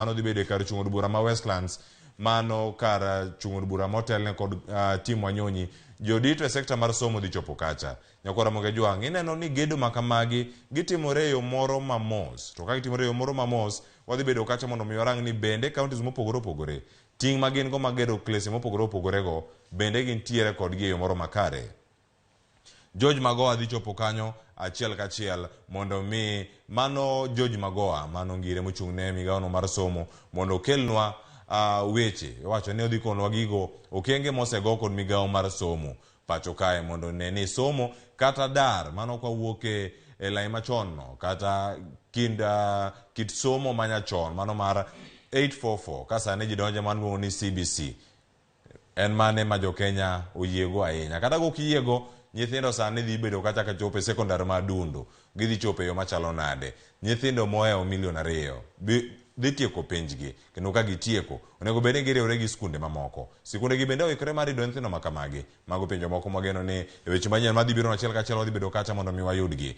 mano dhi bedo kar chung' od bura ma Westlands, mano kar chung' od bura motelne kod Tim Wanyonyi. Jodito e sekta mar somo dhi chopo kacha. Nyakora Moge Jwang', ineno ni gedo makamagi gitimore e yo moro mamos. To ka gitimore e yo moro mamos, wadhi bedo kacha mondo mi warang ni bende counties mopogore opogore, ting' ma gin go mag gedo klese mopogore opogore go, bende gintiere kodgi e yo moro makare. George Magoha dhi chopo kanyo achiel kachiel mondo mi mano George Magoha mano ngire mochung' ne migawono mar somo mondo okelnwa weche. Wacho ni odhi konwa gigo okenge mosego kod migawo mar somo pacho kae mondo ne ni somo kata dar mano kawuok e lai machon no, kata kit somo manyachon mano mar 844 kasa ne jidonje manuo ni CBC en mane ma jo Kenya oyiego ahinya. Kata go kiyiego, nyithindo sani dhi bedo kata ka chope sekondar ma Dundo, gidhi chope yo machalo nade. Nyithindo mohewo 2 million dhi tieko penjgi, kendo ka gitieko onego bed ni giriwore gi skunde mamoko. Sikunde gi bende oikore mar rido nyithindo makamagi. Mago penjo moko mageno ni e weche manyien madhi biro achiel kachiel wadhi bedo kacha mondo mi wayudgi.